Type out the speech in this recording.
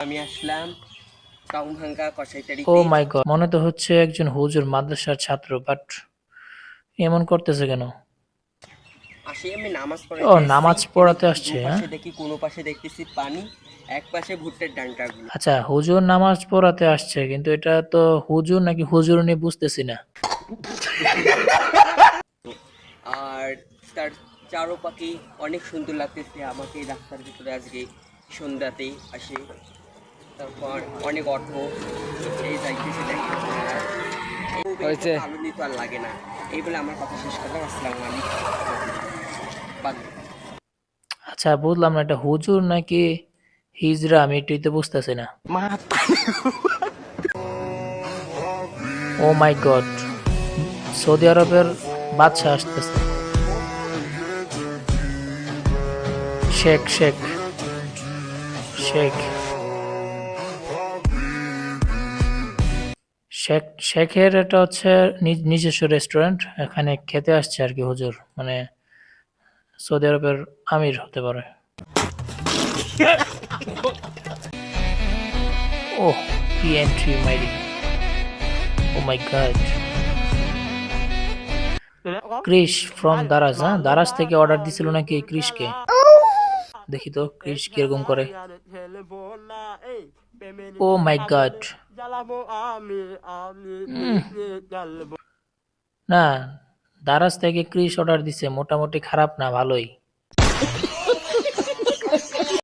আমি আসলাম টংভাঙ্গা ও কসাইটারিতে। মাই গড, মনে তো হচ্ছে একজন হুজুর মাদ্রাসার ছাত্র, বাট এমন করতেছে কেন? আসি আমি নামাজ ও, পড়াইতে এসেছি, নামাজ কিন্তু পড়াতে আসছে, হ্যাঁ? দুপাশে দেখি কোনো পাশে দেখতেছি পানি, এক পাশে ভুট্টার ডান্টাগুলো। আচ্ছা, হুজুর নামাজ পড়াতে আসছে, কিন্তু এটা তো হুজুর নাকি হুজুরনি বুঝতেছি না। আর তার চারপাখে অনেক সুন্দর লাগতেছে আমাকে এই রাস্তার ভিতরে আজকে সন্ধ্যাতে আসে। তারপর অনেক অটো এই যাইতেছে দেখেন। হয়েছে আনন্দিত আর লাগে না। এই বলে আমার কথা শেষ করলাম। আসসালামু আলাইকুম। বাদ। আচ্ছা, বুঝলাম না এটা হুজুর নাকি হিজড়া, আমি এটাই তো বুঝতেছি না। ও মাই গড, সৌদি আরবের বাদশা আসতেছে। শেখ শেখ শেখ শেখের এটা হচ্ছে নিজস্ব রেস্টুরেন্ট, এখানে খেতে আসছে আর কি হুজুর, মানে সৌদি আরবের আমির হতে পারে। ওহ, কি এন্ট্রি মাইরি! ও মাই গড। ক্রিশ ফ্রম দারাজ, হ্যাঁ, দারাজ থেকে অর্ডার দিছিল নাকি এই ক্রিশকে? দেখি তো ক্রিশ কিরকম করে। ও মাই গড। না, দারাজ থেকে ক্রিশ অর্ডার দিছে, মোটামুটি খারাপ না, ভালোই।